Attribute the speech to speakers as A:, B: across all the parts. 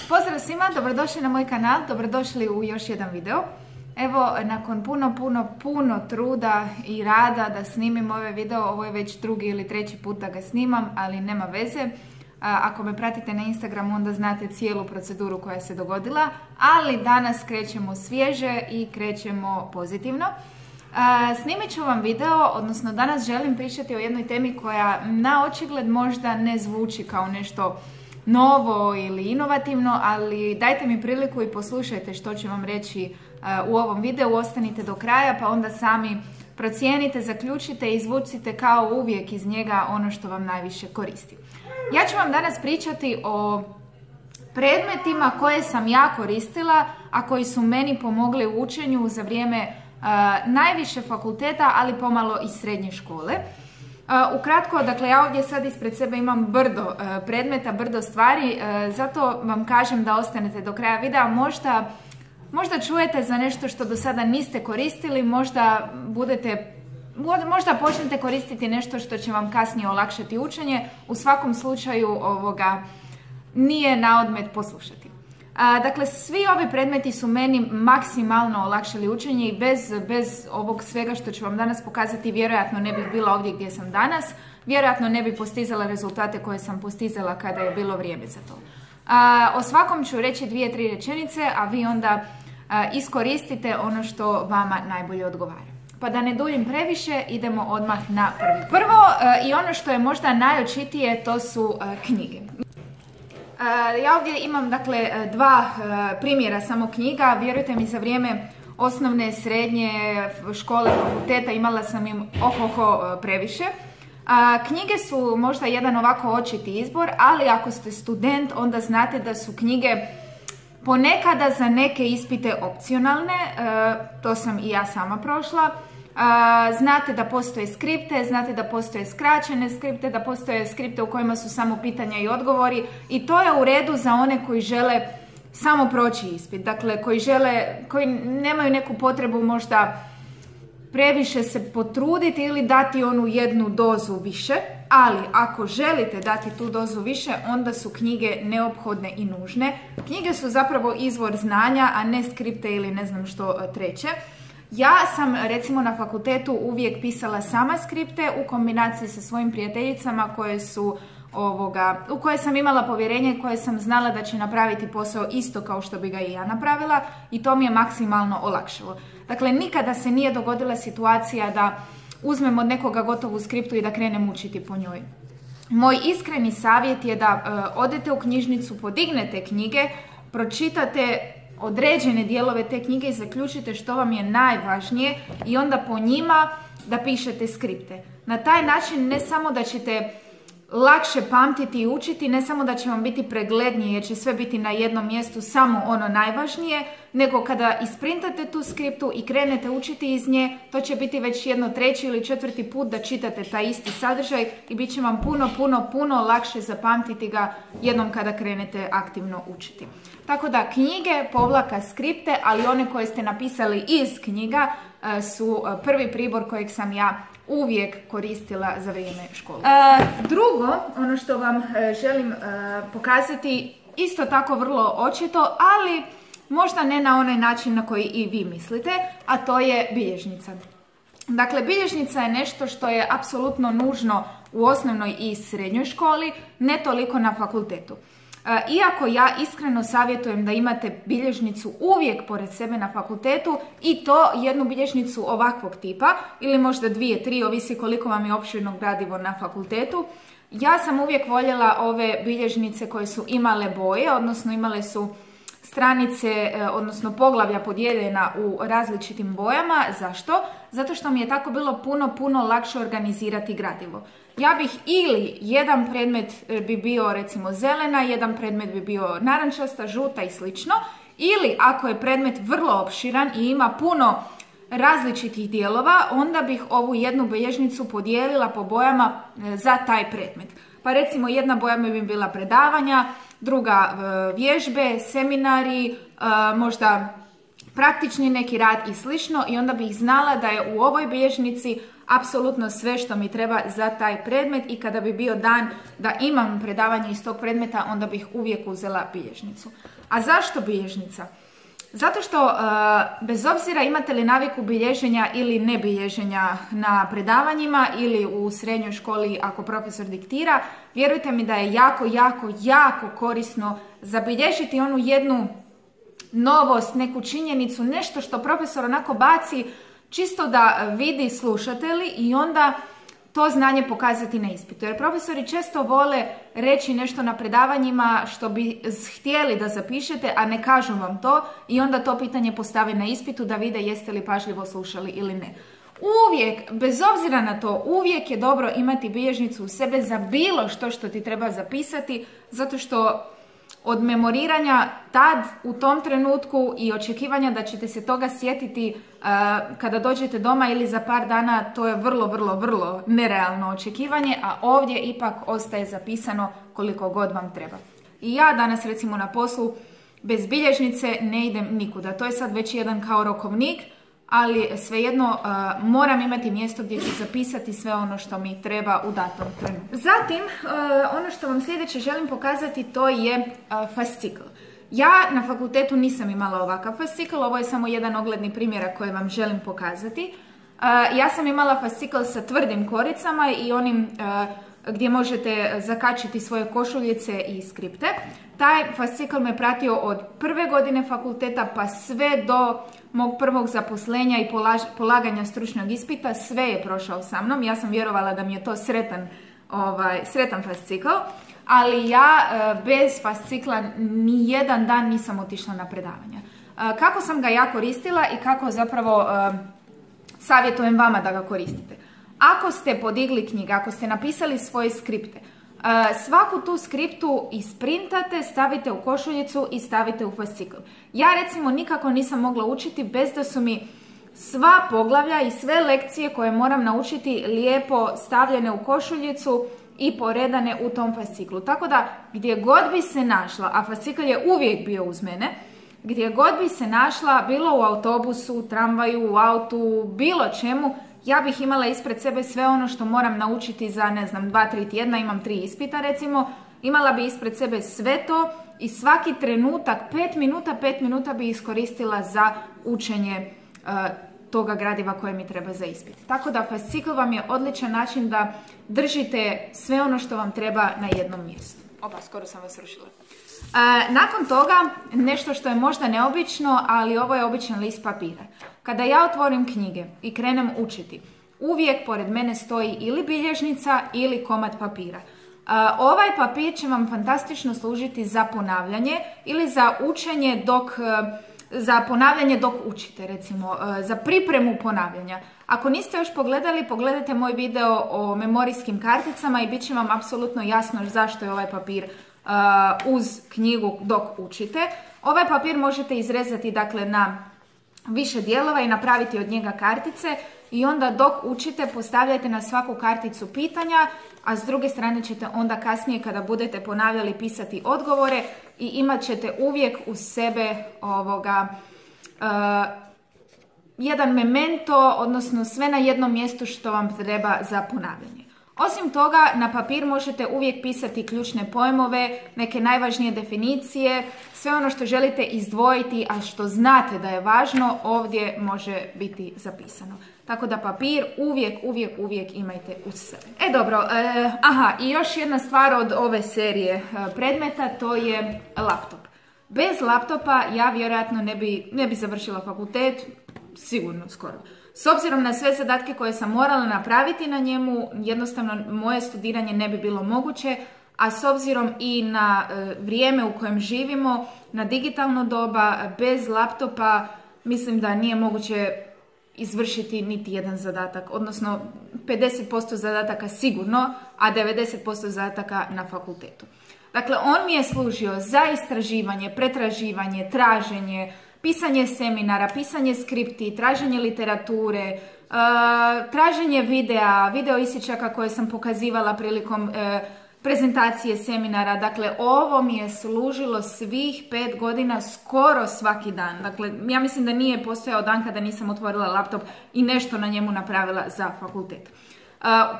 A: Pozdrav svima, dobrodošli na moj kanal, dobrodošli u još jedan video. Evo, nakon puno truda i rada da snimim ovaj video, ovo je već drugi ili treći put da ga snimam, ali nema veze. Ako me pratite na Instagramu, onda znate cijelu proceduru koja se dogodila, ali danas krećemo svježe i krećemo pozitivno. Snimit ću vam video, odnosno danas želim pričati o jednoj temi koja na očigled možda ne zvuči kao nešto novo ili inovativno, ali dajte mi priliku i poslušajte što ću vam reći u ovom videu, ostanite do kraja pa onda sami procijenite, zaključite i izvucite kao uvijek iz njega ono što vam najviše koristi. Ja ću vam danas pričati o predmetima koje sam ja koristila, a koji su meni pomogli u učenju za vrijeme najviše fakulteta, ali pomalo i srednje škole. Ukratko, dakle, ja ovdje sad ispred sebe imam brdo predmeta, brdo stvari, zato vam kažem da ostanete do kraja videa. Možda čujete za nešto što do sada niste koristili, možda počnete koristiti nešto što će vam kasnije olakšati učenje. U svakom slučaju nije na odmet poslušati. Dakle, svi ovi predmeti su meni maksimalno olakšali učenje i bez ovog svega što ću vam danas pokazati vjerojatno ne bih bila ovdje gdje sam danas, vjerojatno ne bih postizala rezultate koje sam postizala kada je bilo vrijeme za to. O svakom ću reći 2-3 rečenice, a vi onda iskoristite ono što vama najbolje odgovara. Pa da ne duljim previše, idemo odmah na prvo i ono što je možda najočitije, to su knjige. Ja ovdje imam, dakle, dva primjera samo knjiga. Vjerujte mi, za vrijeme osnovne, srednje škole, fakulteta imala sam im previše. Knjige su možda jedan ovako očiti izbor, ali ako ste student onda znate da su knjige ponekada za neke ispite opcionalne. To sam i ja sama prošla. Znate da postoje skripte, znate da postoje skraćene skripte, da postoje skripte u kojima su samo pitanja i odgovori i to je u redu za one koji žele samo proći ispit, dakle koji nemaju neku potrebu možda previše se potruditi ili dati onu jednu dozu više, ali ako želite dati tu dozu više, onda su knjige neophodne i nužne. Knjige su zapravo izvor znanja, a ne skripte ili ne znam što treće. Ja sam recimo na fakultetu uvijek pisala sama skripte u kombinaciji sa svojim prijateljicama u koje sam imala povjerenje i koje sam znala da će napraviti posao isto kao što bi ga i ja napravila i to mi je maksimalno olakšalo. Dakle, nikada se nije dogodila situacija da uzmem od nekoga gotovu skriptu i da krenem učiti po njoj. Moj iskreni savjet je da odete u knjižnicu, podignete knjige, pročitate određene dijelove te knjige i zaključite što vam je najvažnije i onda po njima da pišete skripte. Na taj način ne samo da ćete lakše pamtiti i učiti, ne samo da će vam biti preglednije jer će sve biti na jednom mjestu, samo ono najvažnije, nego kada isprintate tu skriptu i krenete učiti iz nje, to će biti već jedno treći ili četvrti put da čitate taj isti sadržaj i bit će vam puno lakše zapamtiti ga jednom kada krenete aktivno učiti. Tako da knjige, skripte, ali one koje ste napisali iz knjiga su prvi pribor kojeg sam ja uvijek koristila za vrijeme škole. Drugo, ono što vam želim pokazati, isto tako vrlo očito, ali možda ne na onaj način na koji i vi mislite, a to je bilježnica. Dakle, bilježnica je nešto što je apsolutno nužno u osnovnoj i srednjoj školi, ne toliko na fakultetu. Iako ja iskreno savjetujem da imate bilježnicu uvijek pored sebe na fakultetu i to jednu bilježnicu ovakvog tipa ili možda 2-3, ovisi koliko vam je opširno gradivo na fakultetu. Ja sam uvijek voljela ove bilježnice koje su imale boje, odnosno imale su stranice, odnosno poglavlja podijeljena u različitim bojama. Zašto? Zato što mi je tako bilo puno lakše organizirati gradivo. Ja bih ili jedan predmet bi bio recimo zelena, jedan predmet bi bio narančasta, žuta i slično, ili ako je predmet vrlo opširan i ima puno različitih dijelova, onda bih ovu jednu bilježnicu podijelila po bojama za taj predmet. Pa recimo jedna boja bi bila predavanja, druga vježbe, seminari, možda praktični neki rad i slično i onda bih znala da je u ovoj bilježnici apsolutno sve što mi treba za taj predmet i kada bi bio dan da imam predavanje iz tog predmeta, onda bih uvijek uzela bilježnicu. A zašto bilježnica? Zato što bez obzira imate li naviku bilježenja ili ne bilježenja na predavanjima ili u srednjoj školi ako profesor diktira, vjerujte mi da je jako korisno zabilježiti onu jednu novost, neku činjenicu, nešto što profesor onako baci čisto da vidi slušate li i onda to znanje pokazati na ispitu. Jer profesori često vole reći nešto na predavanjima što bi htjeli da zapišete, a ne kažu vam to i onda to pitanje postave na ispitu da vide jeste li pažljivo slušali ili ne. Uvijek, bez obzira na to, uvijek je dobro imati bilježnicu u sebe za bilo što ti treba zapisati, zato što od memoriranja tad, u tom trenutku i očekivanja da ćete se toga sjetiti kada dođete doma ili za par dana, to je vrlo nerealno očekivanje, a ovdje ipak ostaje zapisano koliko god vam treba. I ja danas recimo na poslu bez bilježnice ne idem nikuda. To je sad već jedan kao rokovnik, ali svejedno moram imati mjesto gdje ću zapisati sve ono što mi treba u datom trenutku. Zatim, ono što vam sljedeće želim pokazati, to je fascikl. Ja na fakultetu nisam imala ovakav fascikl, ovo je samo jedan ogledni primjerak koji vam želim pokazati. Ja sam imala fascikl sa tvrdim koricama i onim gdje možete zakačiti svoje košuljice i skripte. Taj fascikl me pratio od prve godine fakulteta pa sve do mog prvog zaposlenja i polaganja stručnog ispita, sve je prošao sa mnom. Ja sam vjerovala da mi je to sretan fascikl, ali ja bez fascikla ni jedan dan nisam otišla na predavanja. Kako sam ga ja koristila i kako zapravo savjetujem vama da ga koristite. Ako ste podigli knjige, ako ste napisali svoje skripte, svaku tu skriptu isprintate, stavite u košuljicu i stavite u fascikl. Ja recimo nikako nisam mogla učiti bez da su mi sva poglavlja i sve lekcije koje moram naučiti lijepo stavljene u košuljicu i poredane u tom fasciklu. Tako da gdje god bi se našla, a fascikl je uvijek bio uz mene, gdje god bi se našla, bilo u autobusu, tramvaju, u autu, bilo čemu, ja bih imala ispred sebe sve ono što moram naučiti za, 2-3 tjedna, imam 3 ispita recimo, imala bi ispred sebe sve to i svaki trenutak, 5 minuta bi iskoristila za učenje toga gradiva koje mi treba za ispit. Tako da fascikl vam je odličan način da držite sve ono što vam treba na jednom mjestu. Opa, skoro sam vas rušila. Nakon toga, nešto što je možda neobično, ali ovo je običan list papira. Kada ja otvorim knjige i krenem učiti, uvijek pored mene stoji ili bilježnica ili komad papira. Ovaj papir će vam fantastično služiti za ponavljanje ili za učenje za ponavljanje dok učite, recimo, za pripremu ponavljanja. Ako niste još pogledali, pogledajte moj video o memorijskim karticama i bit će vam apsolutno jasno zašto je ovaj papir uz knjigu dok učite. Ovaj papir možete izrezati dakle na više dijelova i napraviti od njega kartice i onda dok učite postavljajte na svaku karticu pitanja, a s druge strane ćete onda kasnije kada budete ponavljali pisati odgovore i imat ćete uvijek uz sebe jedan memento, odnosno sve na jednom mjestu što vam treba za ponavljanje. Osim toga, na papir možete uvijek pisati ključne pojmove, neke najvažnije definicije, sve ono što želite izdvojiti, a što znate da je važno, ovdje može biti zapisano. Tako da papir uvijek imajte uz sebe. Dobro, i još jedna stvar od ove serije predmeta, to je laptop. Bez laptopa ja vjerojatno ne bi završila fakultet, sigurno skoro. S obzirom na sve zadatke koje sam morala napraviti na njemu, jednostavno moje studiranje ne bi bilo moguće, a s obzirom i na vrijeme u kojem živimo, na digitalno doba, bez laptopa, mislim da nije moguće izvršiti niti jedan zadatak, odnosno 50% zadataka sigurno, a 90% zadataka na fakultetu. Dakle, on mi je služio za istraživanje, pretraživanje, traženje, pisanje seminara, pisanje skripti, traženje literature, traženje video isječaka koje sam pokazivala prilikom prezentacije, seminara. Dakle, ovo mi je služilo svih 5 godina skoro svaki dan. Dakle, ja mislim da nije postojao dan kada nisam otvorila laptop i nešto na njemu napravila za fakultet.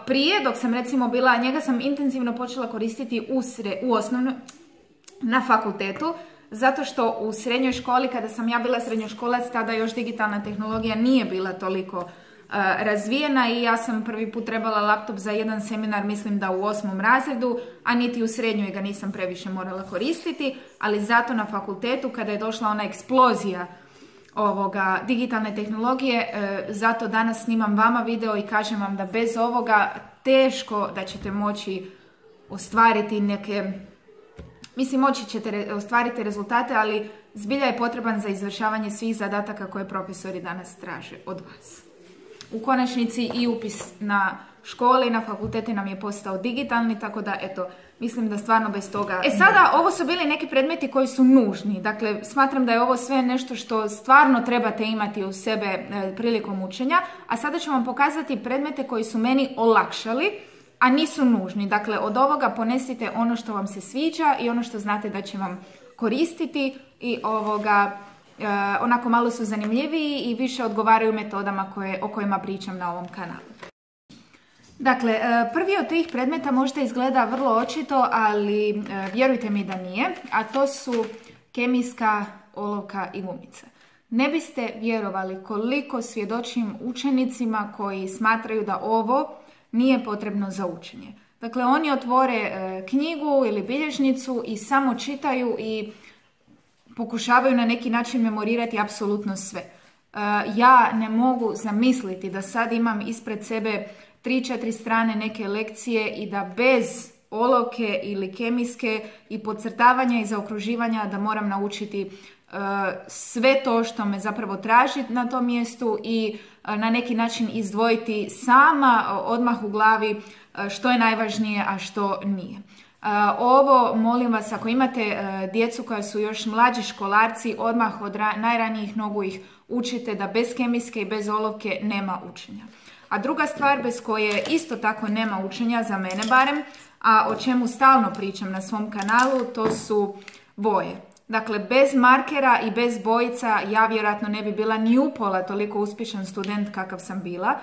A: Prije, dok sam recimo bila, njega sam intenzivno počela koristiti u osnovnoj, na fakultetu, zato što u srednjoj školi, kada sam ja bila srednjoškolac, tada još digitalna tehnologija nije bila toliko razvijena i ja sam prvi put trebala laptop za jedan seminar, mislim da u 8. razredu, a niti u srednjoj ga nisam previše morala koristiti, ali zato na fakultetu, kada je došla ona eksplozija digitalne tehnologije, zato danas snimam vama video i kažem vam da bez ovoga teško da ćete moći ostvariti neke, mislim, moći ćete ostvariti rezultate, ali zbilja je potreban za izvršavanje svih zadataka koje profesori danas traže od vas. U konačnici i upis na škole i na fakultete nam je postao digitalni, tako da eto, mislim da stvarno bez toga... Sada, ovo su bili neki predmeti koji su nužni. Dakle, smatram da je ovo sve nešto što stvarno trebate imati u sebe prilikom učenja, a sada ću vam pokazati predmete koji su meni olakšali, a nisu nužni. Dakle, od ovoga ponesite ono što vam se sviđa i ono što znate da će vam koristiti i onako malo su zanimljiviji i više odgovaraju metodama o kojima pričam na ovom kanalu. Dakle, prvi od tih predmeta možda izgleda vrlo očito, ali vjerujte mi da nije, a to su kemijska olovka i gumica. Ne biste vjerovali koliko svjedočim učenicima koji smatraju da ovo nije potrebno za učenje. Dakle, oni otvore knjigu ili bilježnicu i samo čitaju i pokušavaju na neki način memorirati apsolutno sve. Ja ne mogu zamisliti da sad imam ispred sebe 3-4 strane neke lekcije i da bez olovke ili kemijske i podcrtavanja i zaokruživanja da moram naučiti sve to što me zapravo traži na tom mjestu i na neki način izdvojiti sama odmah u glavi što je najvažnije, a što nije. Ovo, molim vas, ako imate djecu koja su još mlađi školarci, odmah od najranijih nogu ih učite da bez kemijske i bez olovke nema učenja. A druga stvar bez koje isto tako nema učenja, za mene barem, a o čemu stalno pričam na svom kanalu, to su boje. Dakle, bez markera i bez bojica ja vjerojatno ne bi bila ni upola toliko uspješan student kakav sam bila.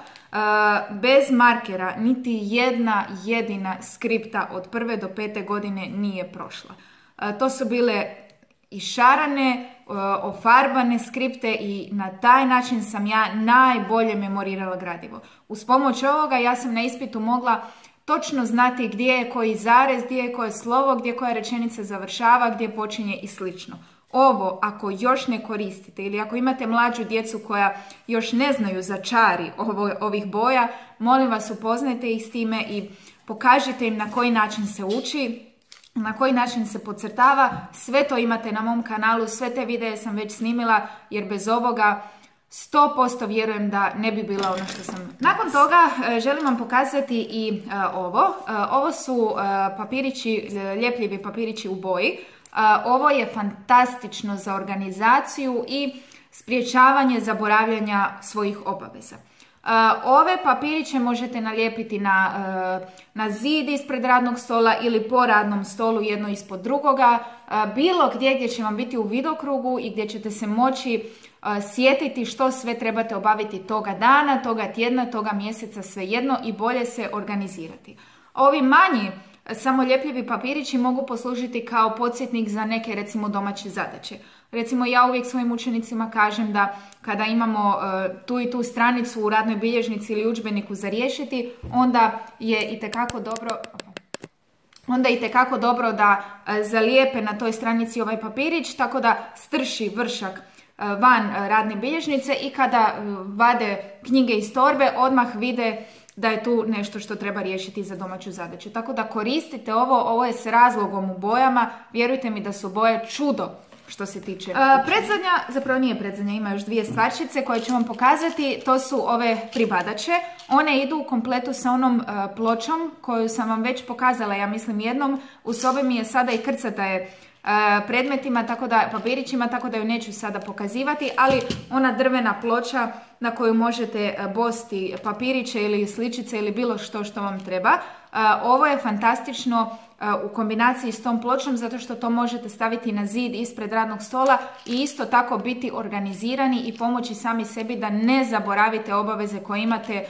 A: Bez markera niti jedna jedina skripta od 1. do 5. godine nije prošla. To su bile išarane, ofarbane skripte i na taj način sam ja najbolje memorirala gradivo. Uz pomoć ovoga ja sam na ispitu mogla točno znati gdje je koji zarez, gdje je koje slovo, gdje koja rečenica završava, gdje počinje i slično. Ovo, ako još ne koristite ili ako imate mlađu djecu koja još ne znaju za čari ovih boja, molim vas, upoznajte ih s time i pokažite im na koji način se uči, na koji način se podcrtava. Sve to imate na mom kanalu, sve te videe sam već snimila, jer bez ovoga 100% vjerujem da ne bi bila ono što sam. Nakon toga želim vam pokazati i ovo. Ovo su papirići, ljepljivi papirići u boji. Ovo je fantastično za organizaciju i sprječavanje zaboravljanja svojih obaveza. Ove papiriće možete nalijepiti na zid ispred radnog stola ili po radnom stolu jedno ispod drugoga, bilo gdje će vam biti u vidokrugu i gdje ćete se moći sjetiti što sve trebate obaviti toga dana, toga tjedna, toga mjeseca, svejedno, i bolje se organizirati. Ovi manji samoljepljivi papirići mogu poslužiti kao podsjetnik za neke, recimo, domaće zadaće. Recimo, ja uvijek svojim učenicima kažem da kada imamo tu i tu stranicu u radnoj bilježnici ili udžbeniku za riješiti, onda je itekako dobro da zalijepe na toj stranici ovaj papirić, tako da strši vršak van radne bilježnice i kada vade knjige iz torbe, odmah vide da je tu nešto što treba riješiti za domaću zadaću. Tako da koristite ovo je s razlogom u bojama, vjerujte mi da su boje čudo što se tiče. Predzadnja, zapravo nije predzadnja, ima još dvije stvarčice koje ću vam pokazati, to su ove pribadače. One idu u kompletu sa onom pločom koju sam vam već pokazala, ja mislim jednom. U sobi mi je sada i krcata je predmetima, papirićima, tako da ju neću sada pokazivati, ali ona drvena ploča na koju možete bosti papiriće ili sličice ili bilo što vam treba. Ovo je fantastično u kombinaciji s tom pločom, zato što to možete staviti na zid ispred radnog stola i isto tako biti organizirani i pomoći sami sebi da ne zaboravite obaveze koje imate,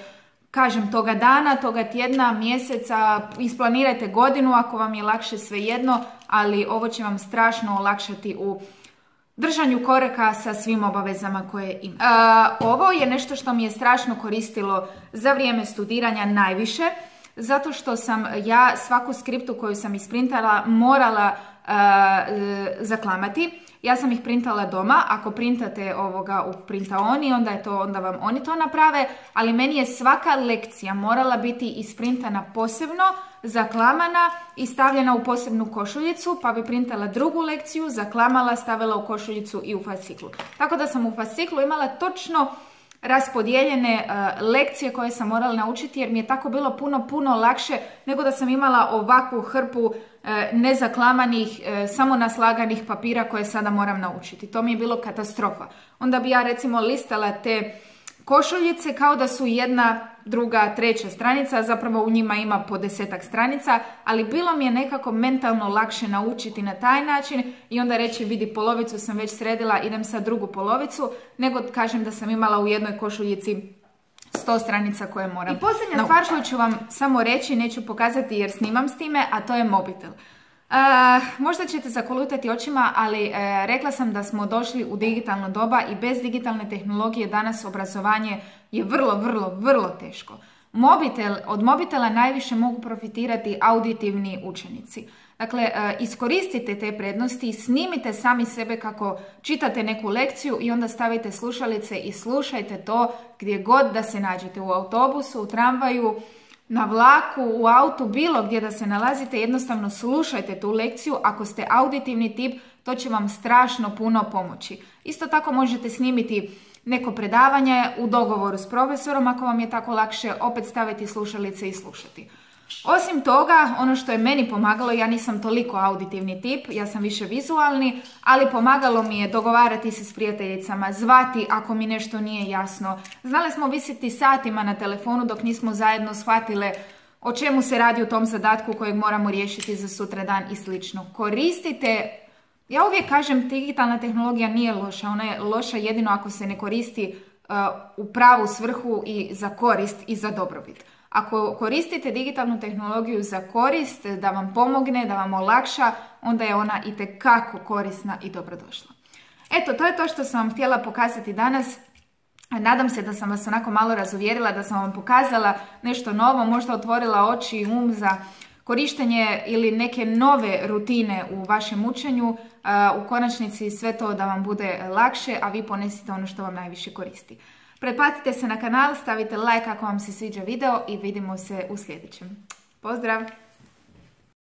A: kažem, toga dana, toga tjedna, mjeseca, isplanirajte godinu ako vam je lakše, svejedno, ali ovo će vam strašno olakšati u držanju koraka sa svim obavezama koje imate. Ovo je nešto što mi je strašno koristilo za vrijeme studiranja najviše, zato što sam ja svaku skriptu koju sam isprintala morala zaklamati. Ja sam ih printala doma, ako printate u printaoni, onda vam oni to naprave, ali meni je svaka lekcija morala biti isprintana posebno, zaklamana i stavljena u posebnu košuljicu, pa bi printala drugu lekciju, zaklamala, stavila u košuljicu i u fasciklu. Tako da sam u fasciklu imala točno raspodijeljene lekcije koje sam morala naučiti, jer mi je tako bilo puno lakše nego da sam imala ovakvu hrpu nezaklamanih, samo naslaganih papira koje sada moram naučiti. To mi je bilo katastrofa. Onda bi ja recimo listala te košuljice kao da su jedna, druga, treća stranica, zapravo u njima ima po 10-ak stranica, ali bilo mi je nekako mentalno lakše naučiti na taj način i onda reći vidi, polovicu sam već sredila, idem sad drugu polovicu, nego kažem da sam imala u jednoj košuljici 100 stranica koje moram. I posljednja stvar koju ću vam samo reći, neću pokazati jer snimam s time, a to je mobitel. Možda ćete zakolutati očima, ali rekla sam da smo došli u digitalno doba i bez digitalne tehnologije danas obrazovanje je vrlo teško. Od mobitela najviše mogu profitirati auditivni učenici. Dakle, iskoristite te prednosti, snimite sami sebe kako čitate neku lekciju i onda stavite slušalice i slušajte to gdje god da se nađete, u autobusu, u tramvaju, na vlaku, u autu, bilo gdje da se nalazite, jednostavno slušajte tu lekciju. Ako ste auditivni tip, to će vam strašno puno pomoći. Isto tako možete snimiti neko predavanje u dogovoru s profesorom, ako vam je tako lakše, opet staviti slušalice i slušati. Osim toga, ono što je meni pomagalo, ja nisam toliko auditivni tip, ja sam više vizualni, ali pomagalo mi je dogovarati se s prijateljicama, zvati ako mi nešto nije jasno. Znali smo visiti satima na telefonu dok nismo zajedno shvatile o čemu se radi u tom zadatku kojeg moramo riješiti za sutradan i slično. Koristite, ja uvijek kažem, digitalna tehnologija nije loša, ona je loša jedino ako se ne koristi u pravu svrhu i za korist i za dobrobit. Ako koristite digitalnu tehnologiju za korist, da vam pomogne, da vam olakša, onda je ona itekako korisna i dobrodošla. Eto, to je to što sam vam htjela pokazati danas. Nadam se da sam vas onako malo razuvjerila, da sam vam pokazala nešto novo, možda otvorila oči i um za korištenje ili neke nove rutine u vašem učenju. U konačnici sve to da vam bude lakše, a vi ponesite ono što vam najviše koristi. Pretplatite se na kanal, stavite like ako vam se sviđa video i vidimo se u sljedećem. Pozdrav!